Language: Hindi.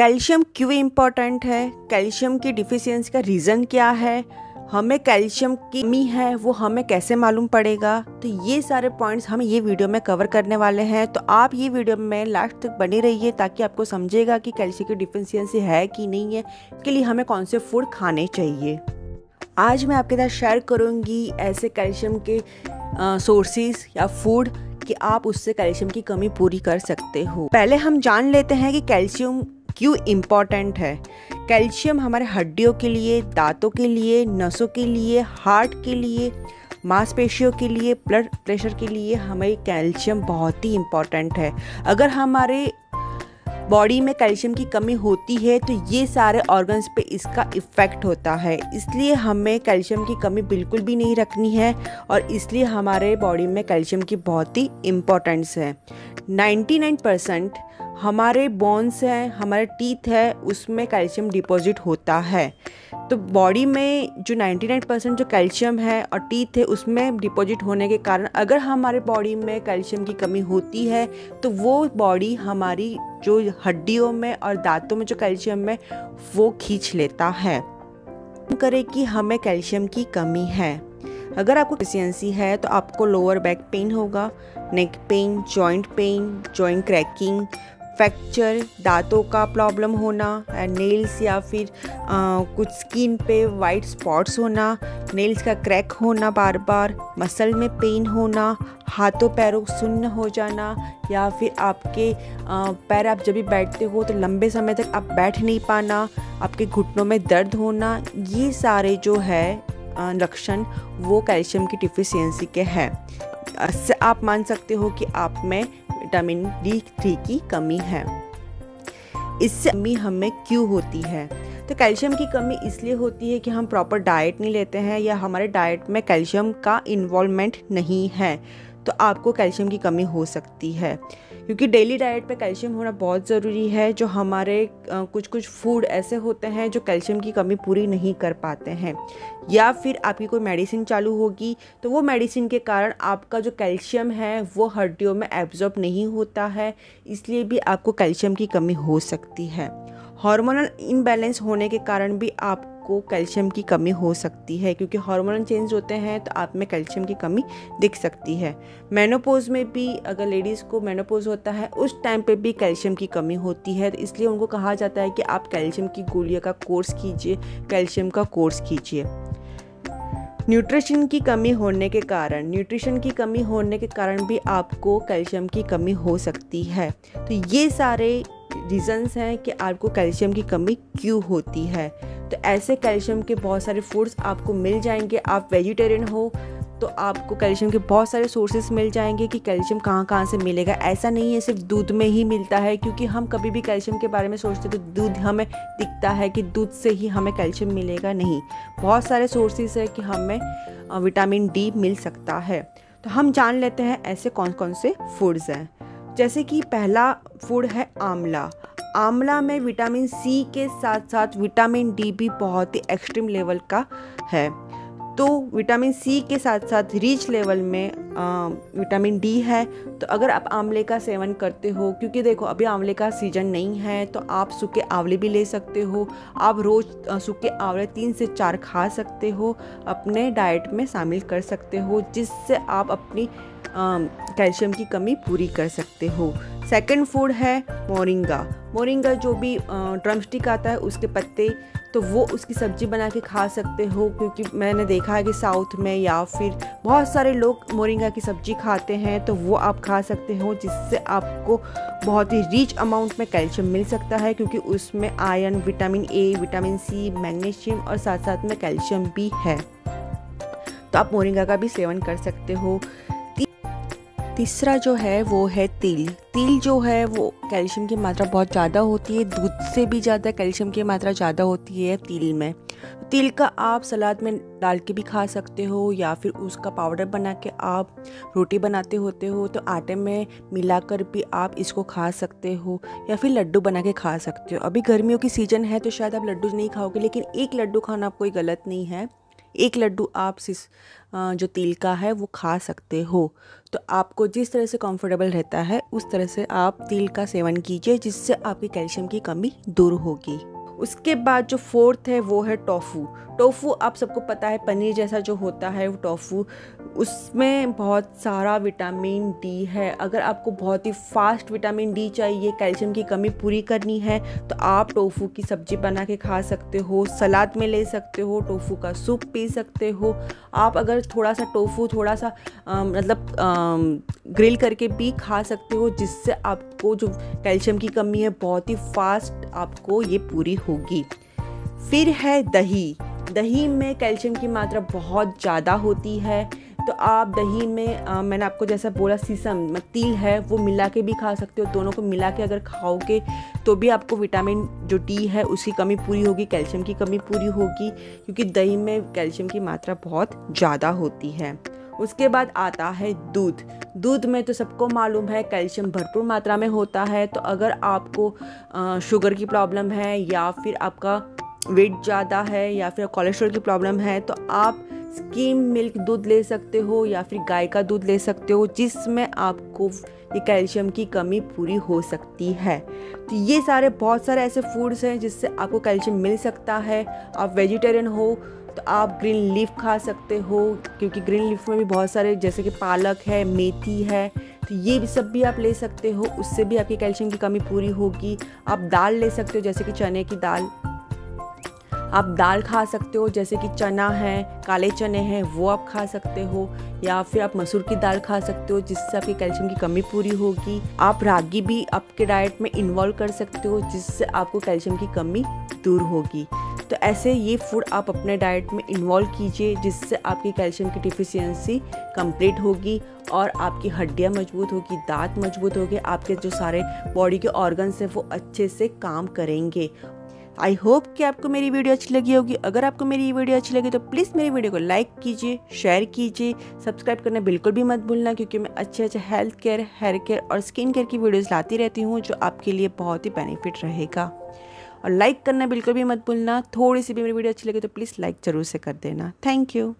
कैल्शियम क्यों इम्पॉर्टेंट है, कैल्शियम की डिफिशियंसी का रीज़न क्या है, हमें कैल्शियम की कमी है वो हमें कैसे मालूम पड़ेगा। तो ये सारे पॉइंट्स हम ये वीडियो में कवर करने वाले हैं। तो आप ये वीडियो में लास्ट तक बने रहिए ताकि आपको समझेगा कि कैल्शियम की डिफिशियंसी है कि नहीं है, इसके लिए हमें कौन से फूड खाने चाहिए। आज मैं आपके साथ शेयर करूँगी ऐसे कैल्शियम के सोर्सेज या फूड कि आप उससे कैल्शियम की कमी पूरी कर सकते हो। पहले हम जान लेते हैं कि कैल्शियम क्यों इम्पॉर्टेंट है। कैल्शियम हमारे हड्डियों के लिए, दांतों के लिए, नसों के लिए, हार्ट के लिए, मांसपेशियों के लिए, ब्लड प्रेशर के लिए हमें कैल्शियम बहुत ही इम्पॉर्टेंट है। अगर हमारे बॉडी में कैल्शियम की कमी होती है तो ये सारे ऑर्गन्स पे इसका इफ़ेक्ट होता है। इसलिए हमें कैल्शियम की कमी बिल्कुल भी नहीं रखनी है और इसलिए हमारे बॉडी में कैल्शियम की बहुत ही इम्पोर्टेंस है। 99% हमारे बोन्स हैं, हमारे टीथ है, उसमें कैल्शियम डिपॉजिट होता है। तो बॉडी में जो 99% जो कैल्शियम है और टीथ है उसमें डिपॉजिट होने के कारण अगर हमारे बॉडी में कैल्शियम की कमी होती है तो वो बॉडी हमारी जो हड्डियों में और दांतों में जो कैल्शियम है वो खींच लेता है। करें कि हमें कैल्शियम की कमी है। अगर आपको डिफिशियंसी है तो आपको लोअर बैक पेन होगा, neck pain, joint cracking, fracture, दांतों का प्रॉब्लम होना, नेल्स या फिर कुछ स्किन पे वाइट स्पॉट्स होना, नेल्स का क्रैक होना बार बार, मसल में पेन होना, हाथों पैरों सुन्न हो जाना, या फिर आपके पैर आप जब भी बैठते हो तो लंबे समय तक आप बैठ नहीं पाना, आपके घुटनों में दर्द होना, ये सारे जो है लक्षण वो कैल्शियम की डिफिशियंसी के हैं। इससे आप मान सकते हो कि आप में विटामिन D3 की कमी है। इससे कमी हमें क्यों होती है? तो कैल्शियम की कमी इसलिए होती है कि हम प्रॉपर डाइट नहीं लेते हैं या हमारे डाइट में कैल्शियम का इन्वॉल्वमेंट नहीं है, तो आपको कैल्शियम की कमी हो सकती है। क्योंकि डेली डाइट पे कैल्शियम होना बहुत ज़रूरी है। जो हमारे कुछ फूड ऐसे होते हैं जो कैल्शियम की कमी पूरी नहीं कर पाते हैं, या फिर आपकी कोई मेडिसिन चालू होगी तो वो मेडिसिन के कारण आपका जो कैल्शियम है वो हड्डियों में एब्जॉर्ब नहीं होता है, इसलिए भी आपको कैल्शियम की कमी हो सकती है। हार्मोनल इनबैलेंस होने के कारण भी आपको कैल्शियम की कमी हो सकती है, क्योंकि हार्मोनल चेंज होते हैं तो आप में कैल्शियम की कमी दिख सकती है। मेनोपॉज में भी अगर लेडीज़ को मेनोपॉज होता है उस टाइम पे भी कैल्शियम की कमी होती है, तो इसलिए उनको कहा जाता है कि आप कैल्शियम की गोलियों का कोर्स कीजिए, कैल्शियम का कोर्स कीजिए। न्यूट्रिशन की कमी होने के कारण भी आपको कैल्शियम की कमी हो सकती है। तो ये सारे रीज़न्स हैं कि आपको कैल्शियम की कमी क्यों होती है। तो ऐसे कैल्शियम के बहुत सारे फूड्स आपको मिल जाएंगे। आप वेजिटेरियन हो तो आपको कैल्शियम के बहुत सारे सोर्सेज मिल जाएंगे कि कैल्शियम कहाँ कहाँ से मिलेगा। ऐसा नहीं है सिर्फ दूध में ही मिलता है, क्योंकि हम कभी भी कैल्शियम के बारे में सोचते तो दूध हमें दिखता है कि दूध से ही हमें कैल्शियम मिलेगा, नहीं, बहुत सारे सोर्सेज है कि हमें विटामिन D मिल सकता है। तो हम जान लेते हैं ऐसे कौन कौन से फूड्स हैं। जैसे कि पहला फूड है आंवला। आंवला में विटामिन C के साथ साथ विटामिन D भी बहुत ही एक्सट्रीम लेवल का है। तो विटामिन C के साथ साथ रिच लेवल में विटामिन D है। तो अगर आप आंवले का सेवन करते हो, क्योंकि देखो अभी आंवले का सीजन नहीं है, तो आप सूखे आंवले भी ले सकते हो। आप रोज़ सूखे आंवले 3 से 4 खा सकते हो, अपने डाइट में शामिल कर सकते हो, जिससे आप अपनी कैल्शियम की कमी पूरी कर सकते हो। सेकंड फूड है मोरिंगा जो भी ड्रमस्टिक आता है उसके पत्ते, तो वो उसकी सब्जी बना के खा सकते हो। क्योंकि मैंने देखा है कि साउथ में या फिर बहुत सारे लोग मोरिंगा की सब्जी खाते हैं, तो वो आप खा सकते हो, जिससे आपको बहुत ही रिच अमाउंट में कैल्शियम मिल सकता है, क्योंकि उसमें iron, vitamin A, vitamin C, magnesium और साथ साथ में कैल्शियम भी है। तो आप मोरिंगा का भी सेवन कर सकते हो। तीसरा जो है वो है तिल जो है वो कैल्शियम की मात्रा बहुत ज़्यादा होती है, दूध से भी ज़्यादा कैल्शियम की मात्रा ज़्यादा होती है तिल में। तिल का आप सलाद में डाल के भी खा सकते हो, या फिर उसका पाउडर बना के आप रोटी बनाते होते हो तो आटे में मिलाकर भी आप इसको खा सकते हो, या फिर लड्डू बना के खा सकते हो। अभी गर्मियों की सीज़न है तो शायद आप लड्डू नहीं खाओगे, लेकिन एक लड्डू खाना कोई गलत नहीं है। एक लड्डू आप जो तिल का है वो खा सकते हो। तो आपको जिस तरह से कंफर्टेबल रहता है उस तरह से आप तिल का सेवन कीजिए, जिससे आपकी कैल्शियम की कमी दूर होगी। उसके बाद जो फोर्थ है वो है टोफू। टोफू आप सबको पता है पनीर जैसा जो होता है वो टोफू, उसमें बहुत सारा विटामिन डी है। अगर आपको बहुत ही फास्ट विटामिन डी चाहिए, कैल्शियम की कमी पूरी करनी है, तो आप टोफू की सब्जी बना के खा सकते हो, सलाद में ले सकते हो, टोफू का सूप पी सकते हो। आप अगर थोड़ा सा टोफू थोड़ा सा ग्रिल करके भी खा सकते हो, जिससे आपको जो कैल्शियम की कमी है बहुत ही फास्ट आपको ये पूरी होगी। फिर है दही। दही में कैल्शियम की मात्रा बहुत ज़्यादा होती है, तो आप दही में मैंने आपको जैसा बोला सीसम तिल है वो मिला के भी खा सकते हो। दोनों को मिला के अगर खाओगे तो भी आपको विटामिन जो डी है उसकी कमी पूरी होगी, कैल्शियम की कमी पूरी होगी, क्योंकि दही में कैल्शियम की मात्रा बहुत ज़्यादा होती है। उसके बाद आता है दूध। दूध में तो सबको मालूम है कैल्शियम भरपूर मात्रा में होता है। तो अगर आपको शुगर की प्रॉब्लम है, या फिर आपका वेट ज़्यादा है, या फिर कोलेस्ट्रॉल की प्रॉब्लम है, तो आप स्किम मिल्क दूध ले सकते हो या फिर गाय का दूध ले सकते हो, जिसमें आपको ये कैल्शियम की कमी पूरी हो सकती है। तो ये सारे बहुत सारे ऐसे फूड्स हैं जिससे आपको कैल्शियम मिल सकता है। आप वेजिटेरियन हो तो आप ग्रीन लीफ खा सकते हो, क्योंकि ग्रीन लीफ में भी बहुत सारे जैसे कि पालक है, मेथी है, तो ये सब भी आप ले सकते हो, उससे भी आपकी कैल्शियम की कमी पूरी होगी। आप दाल ले सकते हो जैसे कि चने की दाल, आप दाल खा सकते हो जैसे कि चना है, काले चने हैं, वो आप खा सकते हो, या फिर आप मसूर की दाल खा सकते हो, जिससे आपकी कैल्शियम की कमी पूरी होगी। आप रागी भी आपके डाइट में इन्वॉल्व कर सकते हो, जिससे आपको कैल्शियम की कमी दूर होगी। तो ऐसे ये फूड आप अपने डाइट में इन्वॉल्व कीजिए, जिससे आपकी कैल्शियम की डिफिशियंसी कंप्लीट होगी और आपकी हड्डियां मजबूत होगी, दांत मजबूत होंगे, आपके जो सारे बॉडी के ऑर्गन्स हैं वो अच्छे से काम करेंगे। आई होप कि आपको मेरी वीडियो अच्छी लगी होगी। अगर आपको मेरी ये वीडियो अच्छी लगी तो प्लीज़ मेरी वीडियो को लाइक कीजिए, शेयर कीजिए, सब्सक्राइब करना बिल्कुल भी मत भूलना, क्योंकि मैं अच्छे हेल्थ केयर, हेयर केयर और स्किन केयर की वीडियोस लाती रहती हूँ जो आपके लिए बहुत ही बेनिफिट रहेगा। और लाइक करना बिल्कुल भी मत भूलना। थोड़ी सी भी मेरी वीडियो अच्छी लगी तो प्लीज़ लाइक ज़रूर से कर देना। Thank you.